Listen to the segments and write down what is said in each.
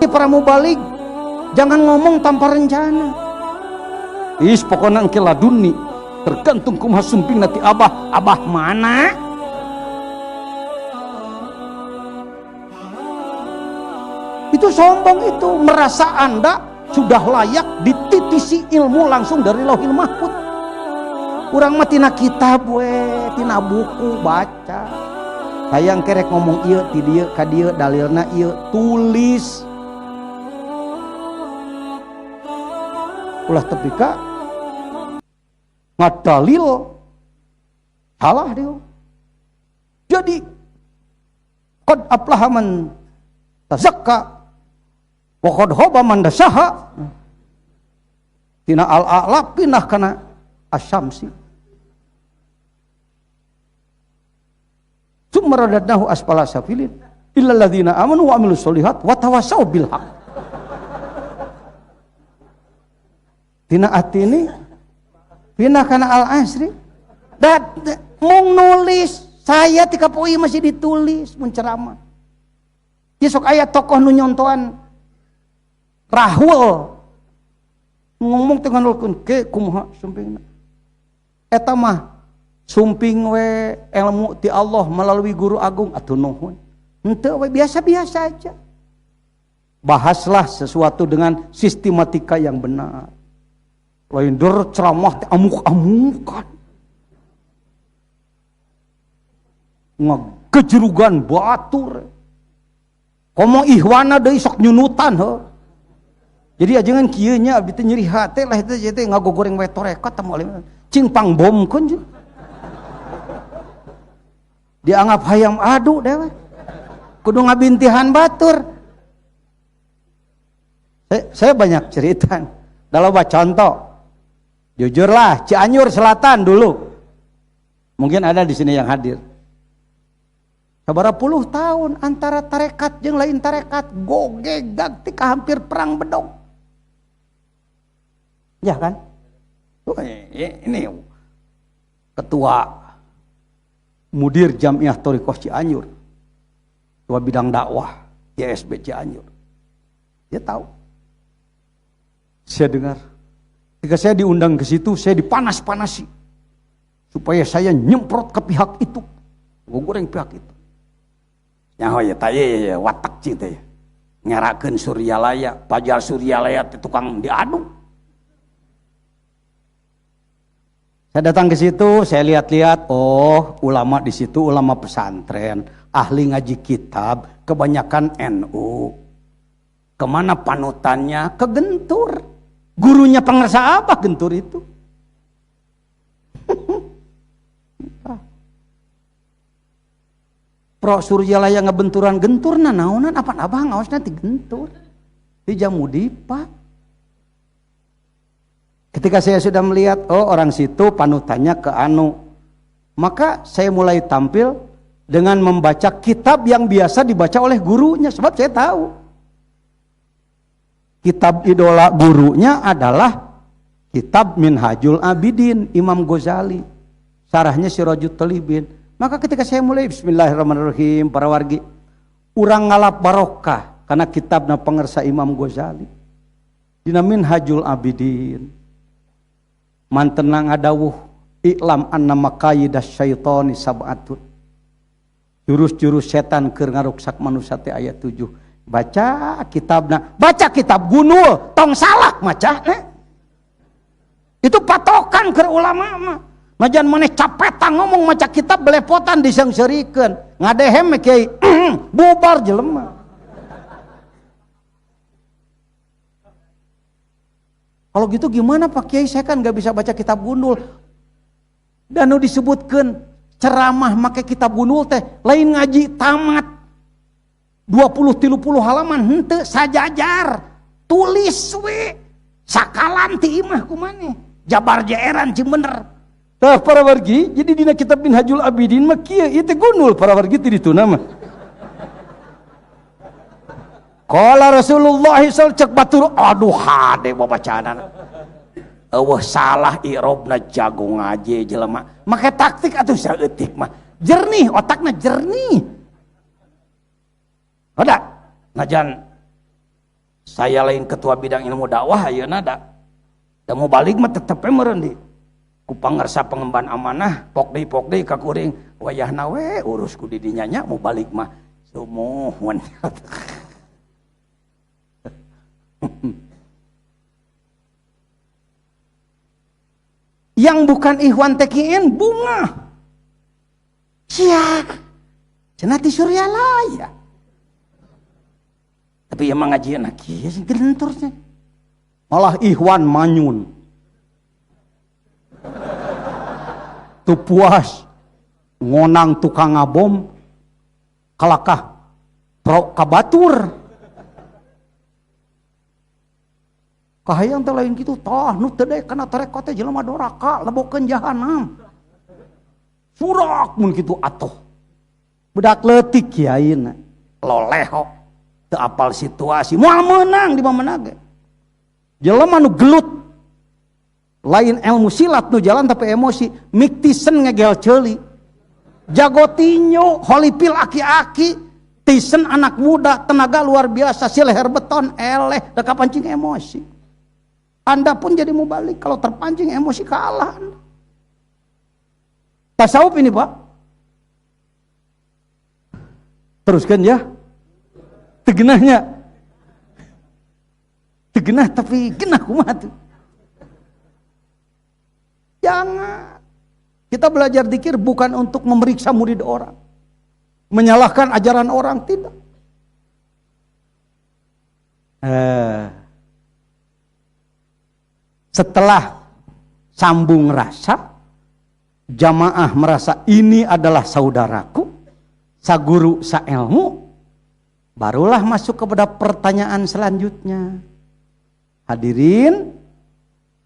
seperti para mubalik. Jangan ngomong tanpa rencana. Pokoknya engke laduni, tergantung kumaha sumping nanti abah. Abah mana? Itu sombong itu, merasa Anda sudah layak dititisi ilmu langsung dari Lauhil Mahfuz. Urang mah tina kitab we, tina buku baca. Hayang kerek ngomong ieu ti dieu ka dieu dalilna ieu, tulis. Ulah tepika ngadalil salah dia. Jadi qad aflaha man tazakka wa qad khaba man dasaha. Tina al-a'la pindah kana asy-syamsi. Summa radadnahu asfala safilin illal ladzina amanu wa amilus solihat wa tawassaw bil haq. Tina atini pindah kana al-asri. Mau nulis saya tika poe masih ditulis mun ceramah. Ieu sok aya tokoh nu nyontoan Rahul ngomong teh nganulkeun ke kumaha sumpingna. Eta mah sumping we ilmu ti Allah melalui guru agung atuh nuhun. Henteu we biasa-biasa aja. Bahaslah sesuatu dengan sistematika yang benar. Lain der ceramah teh amuk-amukan. Ngagejerugan batur. Komo ihwana deui sok nyunutan heuh. Jadi ajengan kieu nya abdi teh nyeri hate lah eta teh ngagogoreng we torekat tah moal cing pangbomkeun je. Dianggap hayam adu dewe. Kudu ngabintihan batur. Saya banyak cerita. Dalam contoh. Jujurlah, Cianjur Selatan dulu. Mungkin ada di sini yang hadir. Sabaraha puluh tahun antara tarekat jeung lain tarekat gogegag tika hampir perang bedog. Ya kan? Ini ketua Mudir Jamiah Thoriqoh Cianjur, ketua bidang dakwah YSB Cianjur. Dia tahu. Saya dengar. Ketika saya diundang ke situ, saya dipanas-panasi supaya saya nyemprot ke pihak itu, goreng pihak itu. Nyaho ya taya watak cita ya, nyarakeun Suryalaya, Pajal Suryalaya itu tukang diadu. Saya datang ke situ, saya lihat-lihat, oh ulama di situ ulama pesantren, ahli ngaji kitab, kebanyakan NU. Kemana panutannya? Ke Gentur. Gurunya pengersa apa Gentur itu? Pro Suryalaya ngebenturan Genturna naonan apa abah ngaosna ti Gentur. Di Jamudipa. Ketika saya sudah melihat, oh orang situ panutannya ke anu, maka saya mulai tampil dengan membaca kitab yang biasa dibaca oleh gurunya, sebab saya tahu kitab idola gurunya adalah kitab Minhajul Abidin Imam Ghazali, sarahnya Sirajut Talibin. Maka ketika saya mulai bismillahirrahmanirrahim para wargi, urang ngalap barokah karena kitabna pengersa Imam Ghazali dina Minhajul Abidin. Mantenang adawuh iklam anna maqayidas syaitani sab'atun. Jurus-jurus setan keur ngaruksak manusia teh ayat 7. Baca kitabna, baca kitab Gunul, tong salah macana. Itu patokan ke ulama mah. Majan maneh capetan ngomong maca kitab belepotan disangseurikeun. Ngadehem kiai bubar jelema. Kalau gitu gimana Pak Kiai, saya kan gak bisa baca kitab Gunul. Dan nu disebutkan ceramah make kitab Gunul teh lain ngaji tamat 20-30 halaman henteu sajajar tulis we sakalan ti imah kumane jabar jaeran cing bener. Tah para wargi, jadi dina kitab Minhajul Abidin mah kieu ieu teh Gunul para wargi ti dituna mah. Qala Rasulullah sallallahu cek batur, aduh hade babacana. Eueuh salah i'robna jago ngaji jelema. Make taktik atuh saeutik mah. Jernih otakna jernih. Ada najan Saya lain ketua bidang ilmu dakwah ayeuna da. Da mau balik mah tetep meureun di. Ku pangarsa pengemban amanah pok deui ka kuring wayahna we urus ku di dinya nya mau balik mah sumuhun. Yang bukan ikhwan TKN bunga. Sia. Cenah ti Suryalaya. Tapi emang ngajian kieu sih gelentornya. Malah ikhwan manyun. Tu puas ngonang tukang ngabom kalakah pro kabatur. Kahayang teh lain kitu tah nu teu deui kana tarekat teh jelema doraka lebokeun jahanam. Surak mun kitu atoh. Budak leutik kiaina loleho teu apal situasi moal meunang di mamenang ge. Jelema nu gelut lain ilmu silat nu jalan tapi emosi miktisen ngegel ceuli jago tinju holipil aki-aki tisen anak muda tenaga luar biasa si leher beton eleh deka pancing emosi. Anda pun jadi mubalik kalau terpancing emosi kalah. Tasawuf ini Pak teruskan ya tegenahnya tegenah tapi genah kumaha tuh. Jangan. Kita belajar dzikir bukan untuk memeriksa murid orang. Menyalahkan ajaran orang, tidak. Setelah sambung rasa, jamaah merasa ini adalah saudaraku, saguru, sailmu, barulah masuk kepada pertanyaan selanjutnya. Hadirin,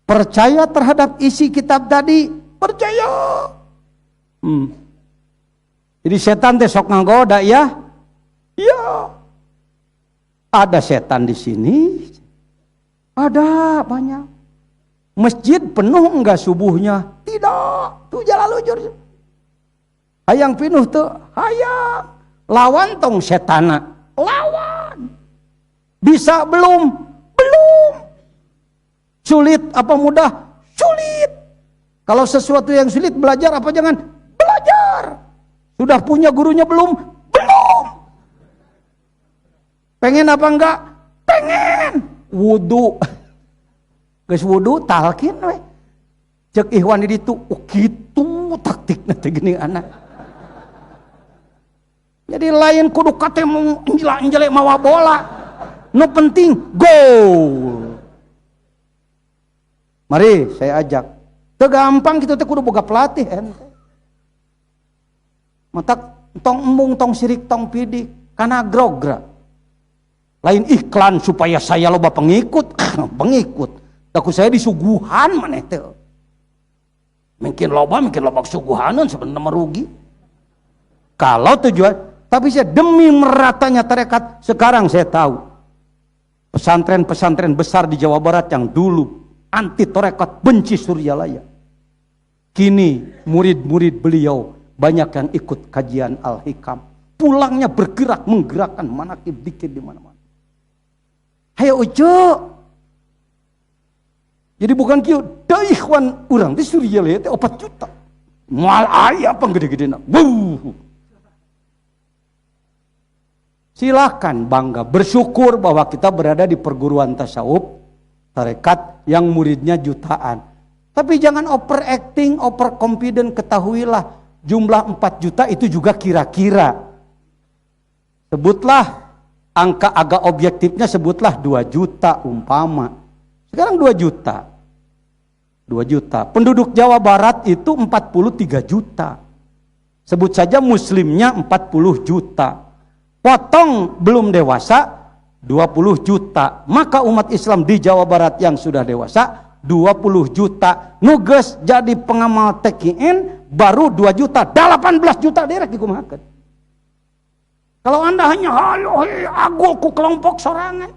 percaya terhadap isi kitab tadi? Percaya. Jadi setan teh sok nggoda ya? Iya. Ada setan di sini. Ada banyak. Masjid penuh enggak subuhnya? Tidak. Tuh jalan lujur. Hayang pinuh tuh, hayang. Lawan tong setana. Lawan. Bisa belum? Belum. Sulit apa mudah? Sulit. Kalau sesuatu yang sulit belajar apa jangan? Belajar. Sudah punya gurunya belum? Belum. Pengen apa enggak? Pengen. Wudu. Geus wudu talkin we. Cek ikhwan di ditu, oh kitu taktikna teh geuning anak. Jadi lain kudu kate mau injela-injele mawa bola. Nu penting gol. Mari saya ajak. Teu gampang kitu teh kudu boga pelatih ente. Matak tong embung tong sirik tong pidik kana grogra. Lain iklan supaya saya loba pengikut, pengikut. Da ku saya disuguhan maneh teh. Mungkin loba suguhanan sebenarnya merugi. Kalau tujuan, tapi saya demi meratanya tarekat sekarang saya tahu pesantren-pesantren besar di Jawa Barat yang dulu anti tarekat benci Suryalaya. Kini murid-murid beliau banyak yang ikut kajian Al-Hikam. Pulangnya bergerak menggerakkan manakib dzikir di mana-mana. Hayo ucu. Jadi bukan kieu, da ikhwan urang di Suryalaya teh 4 juta. Moal aya apa gede-gedena. Silakan bangga bersyukur bahwa kita berada di perguruan tasawuf tarekat yang muridnya jutaan. Tapi jangan overacting, overconfident. Ketahuilah jumlah 4 juta itu juga kira-kira. Sebutlah angka agak objektifnya, sebutlah 2 juta umpama. Sekarang 2 juta. 2 juta. Penduduk Jawa Barat itu 43 juta. Sebut saja muslimnya 40 juta. Potong belum dewasa 20 juta. Maka umat Islam di Jawa Barat yang sudah dewasa 20 juta. Nuges jadi pengamal TKN baru 2 juta. 18 juta derek dikumahakeun. Kalau Anda hanya agul ku kelompok sorangan.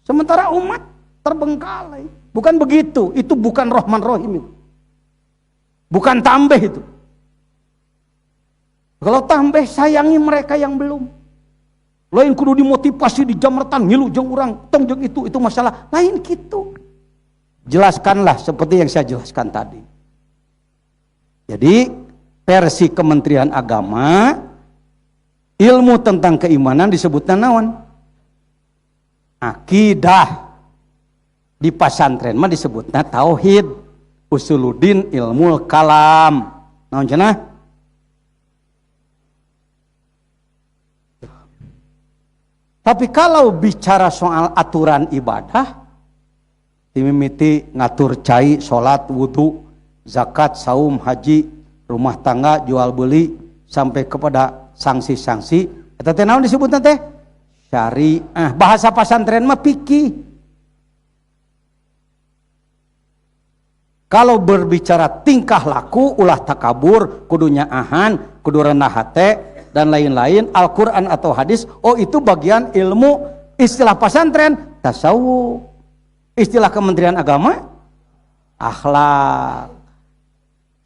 Sementara umat terbengkalai. Bukan begitu. Itu bukan Rahman Rahim itu. Bukan tambah itu. Kalau tambah sayangi mereka yang belum. Lain kudu dimotivasi di jamertan ngilu jeung urang tong jeung itu masalah lain gitu. Jelaskanlah seperti yang saya jelaskan tadi. Jadi versi Kementerian Agama ilmu tentang keimanan disebutnya naon? Akidah. Di pasantren mah disebutnya tauhid. Usuluddin ilmul kalam. Naon cenah? Tapi kalau bicara soal aturan ibadah, dimimiti ngatur cai, salat, wudu, zakat, saum, haji, rumah tangga, jual beli sampai kepada sanksi-sanksi. Eta teh naon disebutna teh? Syariah. Bahasa pasantren mah fikih. Kalau berbicara tingkah laku, ulah takabur, kudunya ahan, kudu rendah hati, dan lain-lain, Al-Quran atau hadis, oh itu bagian ilmu, istilah pasantren, tasawuf. Istilah Kementerian Agama, akhlak.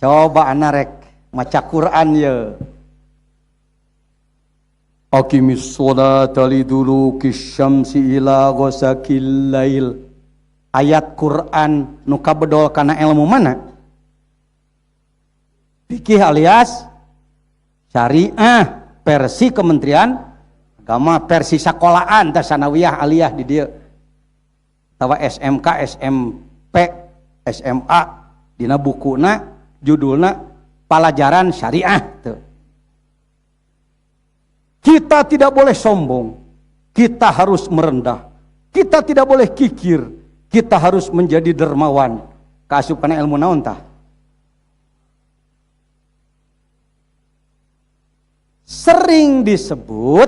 Coba anak rek, maca Quran ya. Aqimis sholata liduluki syamsi ila ghasaqil lail. Ayat Quran nu kabedol kana ilmu mana? Fikih alias syariah versi Kementerian Agama, versi sekolahan teh sanawiyah aliyah di dieu. Tawa SMK, SMP, SMA dina bukuna judulna pelajaran syariah tuh. Kita tidak boleh sombong, kita harus merendah, kita tidak boleh kikir. Kita harus menjadi dermawan. Kaasup kana ilmu naon tah? Sering disebut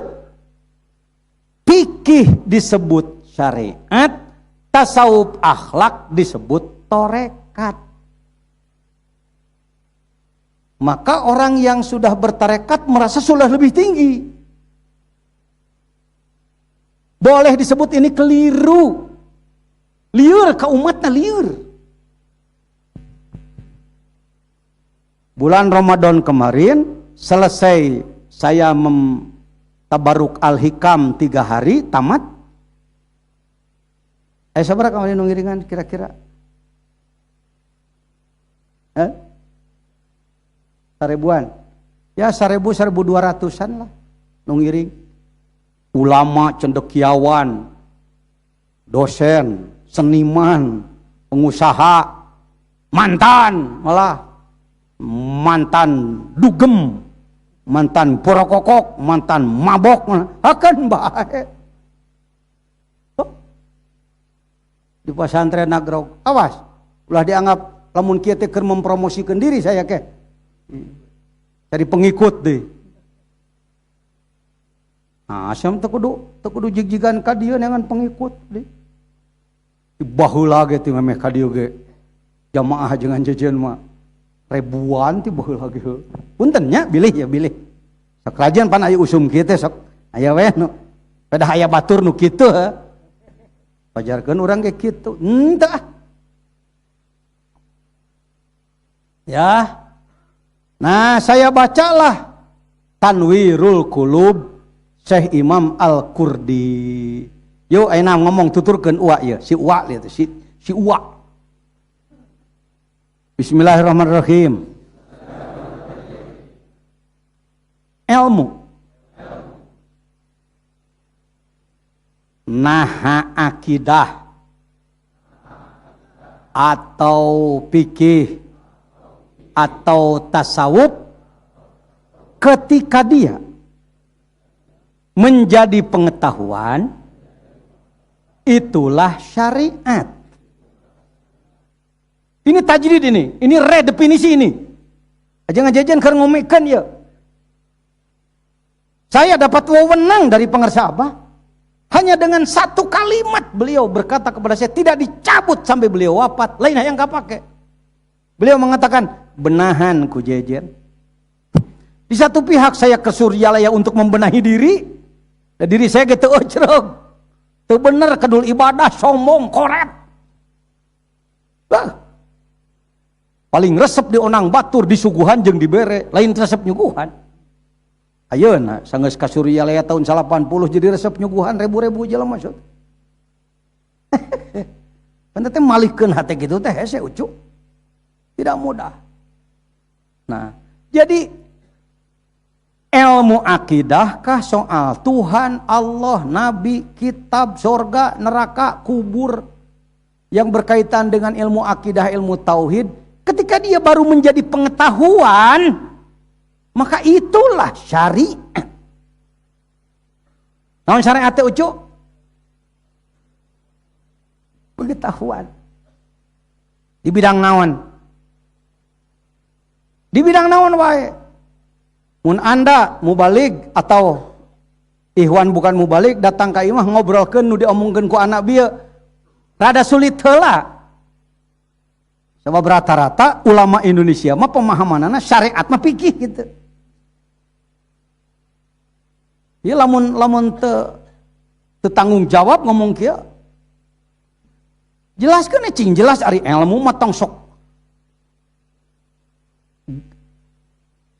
fikih disebut syariat, tasawuf akhlak disebut torekat. Maka orang yang sudah bertarekat merasa sudah lebih tinggi. Boleh disebut ini keliru. Liur ke umatnya liur. Bulan Ramadan kemarin selesai saya tabaruk al-hikam 3 hari tamat. Sabar kemarin ngiringan kira-kira? 1000-an. Ya 1200-an lah ngiring. Ulama, cendekiawan, dosen, seniman, pengusaha, mantan dugem, mantan porokokok, mantan mabok, akan baik. Di pesantren Nagrog, awas, ulah dianggap lamun kieu teh keur mempromosikan diri saya ke. Cari pengikut deh. Nah, asam teu kudu jig-jigan ka dieu dengan pengikut deh. Baheula ge teh memeh ka dieu ge jamaah jeung jajan mah ribuan ti baheula ge. Punten nya bilih ya bilih. Sok rajan pan aya usum kieu teh sok aya we nu pada aya batur nu kitu he. Pajarkeun urang ge kitu. Henteu ah. Ya. Nah, saya bacalah Tanwirul Qulub Syekh Imam Al-Qurdi. Yuk ayeuna ngomong tuturkeun uwa ya, si uwa lihat si uwa. Bismillahirrahmanirrahim. Ilmu. Naha akidah atau fikih atau tasawuf ketika dia menjadi pengetahuan, itulah syariat. Ini tajdid ini redefinisi ini. Aja ngajajan keur ngomekeun ya. Saya dapat wewenang dari pengarsa Abah. Hanya dengan satu kalimat beliau berkata kepada saya, tidak dicabut sampai beliau wafat. Lain yang gak pakai. Beliau mengatakan, benahan ku jejen. Di satu pihak saya ke Suryalaya untuk membenahi diri. Dan diri saya gitu ojrog. Itu bener kedul ibadah, sombong, koret. Bah. Paling resep di onang batur, disuguhan jeung dibere. Lain resep nyuguhan. Ayeuna sanggeus ka Suryalaya tahun 80 jadi resep nyuguhan ribu-ribu jelema maksud. Kan teh malikeun hate kitu teh hese ucu. Tidak mudah. Nah, jadi ilmu akidah kah soal Tuhan, Allah, Nabi, kitab, surga, neraka, kubur yang berkaitan dengan ilmu akidah, ilmu tauhid, ketika dia baru menjadi pengetahuan, maka itulah syariat. Naon syariat teh ucu? Pengetahuan. Di bidang naon? Di bidang naon wae. Mun Anda mubalik atau Ikhwan bukan mubalik datang ka imah ngobrolkeun nu diomongkeun ku anak bieu rada sulit heula. Sebab rata-rata ulama Indonesia mah pemahamanana syariat mah fikih gitu. Ya lamun teu tanggung jawab ngomong kieu. Jelaskeun cing jelas ari ilmu mah tong sok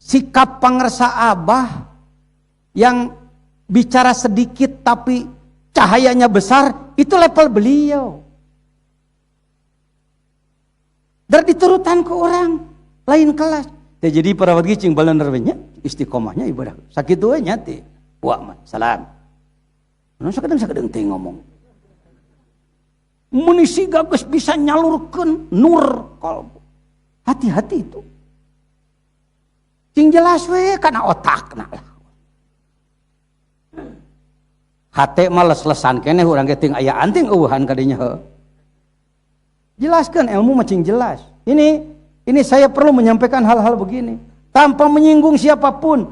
sikap pangresa Abah yang bicara sedikit tapi cahayanya besar, itu level beliau. Dan diturutan ke orang lain kelas. Ya, jadi para wargi cing baleuneur nya istiqomahnya ibadah. Sakitu we nya teh. Wa man salam. Nu sakadeng teh ngomong. Mun siga geus bisa nyalurkeun nur kalbu. Hati-hati itu. Cing jelas we kana otakna lah. Hate mah les-lesan keneh urang ge ting aya anting eueuhan ka dinya heuh. Jelaskan ilmu mah cing jelas. Ini saya perlu menyampaikan hal-hal begini tanpa menyinggung siapapun.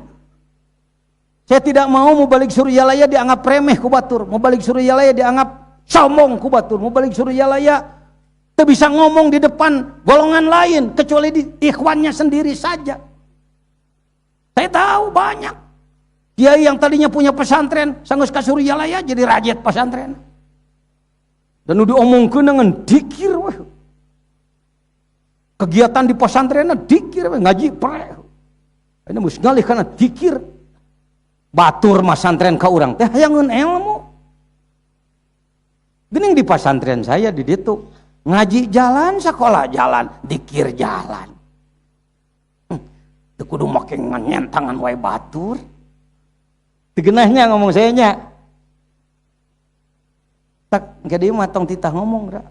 Saya tidak mau balik Suryalaya dianggap remeh ku batur, mau balik Suryalaya dianggap sombong ku batur, mau balik Suryalaya teu bisa ngomong di depan golongan lain kecuali di ikhwannya sendiri saja. Saya tahu banyak kiai yang tadinya punya pesantren sanggeus ka Suryalaya jadi rajet pesantren. Dan udah diomongkeun dengan dikir weh. Kegiatan di pesantrenna dikir weh, ngaji pre. Ini geus ngalih kana dikir. Batur masantren ka urang teh hayangeun ilmu. Geuning di pesantren saya di ditu ngaji jalan, sekolah jalan, dikir jalan. Teu kudu make ngentangan wae batur. Teu geunahnya ngomong saya nya. Tak ke dieu mah tong titah ngomong ra.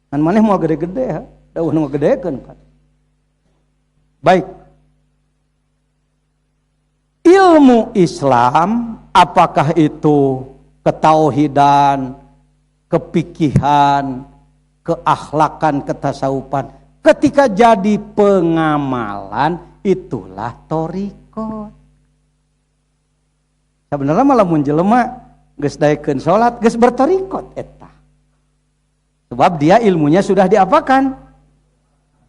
Kan maneh moal gede-gede ha, dawuh nu gedekeun Pak. Baik. Ilmu Islam apakah itu ketauhidan, kepikihan, keakhlakan, ketasawufan, ketika jadi pengamalan itulah thariqat. Sebenarnya malah mun jelema geus daekeun salat geus berthariqat eta. Sebab dia ilmunya sudah diapakan?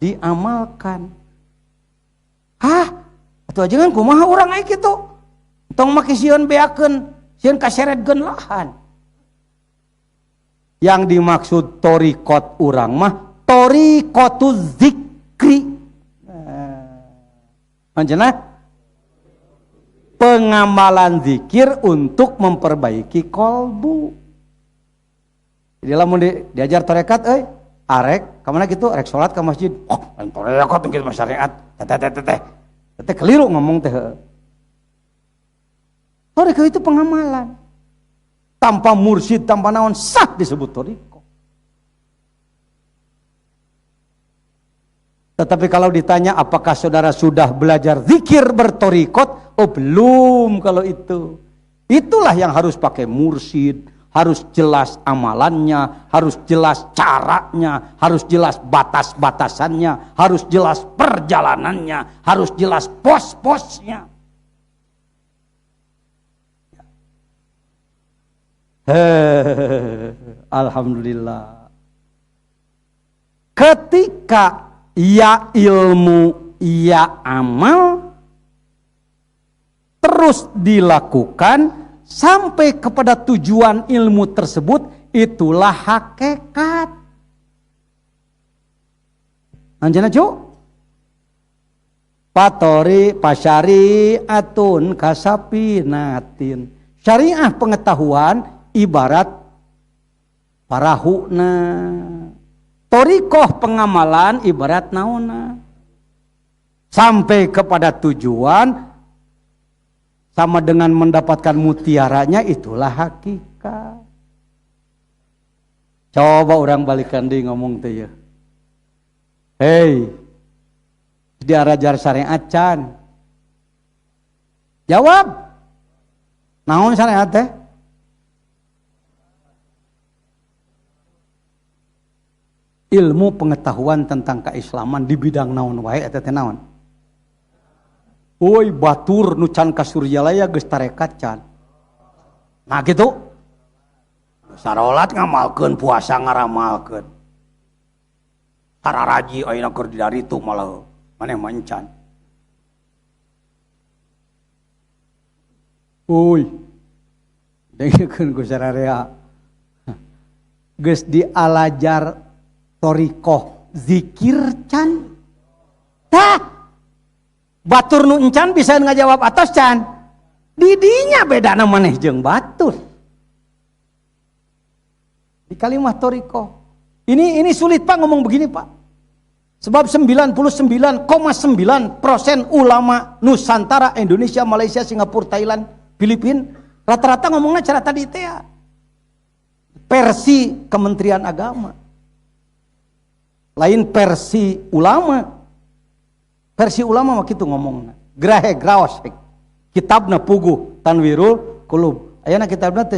Diamalkan. Hah? Atuh ajengan kumaha urang aya kitu? Tong make sieun beakeun, sieun kaseretkeun lahan. Yang dimaksud thariqat urang mah thariqatuz zikri. Anjeunna pengamalan zikir untuk memperbaiki kolbu. Jadi lamun diajar tarekat arek ka mana kitu arek salat ka masjid. Oh, tarekat kitu mah syariat. Teh keliru ngomong teh. Tarekat itu pengamalan. Tanpa mursyid, tanpa naon sah disebut tarekat. Tetapi kalau ditanya apakah saudara sudah belajar zikir bertorikot? Oh belum kalau itu. Itulah yang harus pakai mursyid, harus jelas amalannya, harus jelas caranya, harus jelas batas-batasannya, harus jelas perjalanannya, harus jelas pos-posnya. Alhamdulillah. Ketika ya ilmu, ya amal terus dilakukan sampai kepada tujuan ilmu tersebut, itulah hakikat. Anjana Jo, Pasyari'atun kasapinatin. Syariah pengetahuan ibarat parahuna. Torikoh pengamalan ibarat naona. Sampai kepada tujuan sama dengan mendapatkan mutiaranya, itulah hakikat. Coba orang balikan di ngomong teh ya. Hei, diarajar syariat can. Jawab. Naon syariat teh? Ilmu pengetahuan tentang keislaman di bidang naon wae eta teh naon? Woi batur nu can ka Suryalaya geus tarekat can. Nah gitu. Sarolat ngamalkeun, puasa ngaramalkeun. Hararaji ayeuna keur di dari tu malah maneh mancan. Uy. Dengekeun ku sararea. Geus dialajar torikoh zikir can. Tah. Batur nu encan bisa ngajawab atos can. Didinya bedana maneh jeung batur. Di kalimat torikoh. Ini sulit Pak ngomong begini Pak. Sebab 99,9% ulama Nusantara, Indonesia, Malaysia, Singapura, Thailand, Filipina rata-rata ngomongnya cara tadi itu ya. Versi Kementerian Agama. Lain versi ulama. Versi ulama waktu itu ngomongnya. Grahe graos. Kitabna puguh Tanwirul Qulub. Ayeuna kitabna teh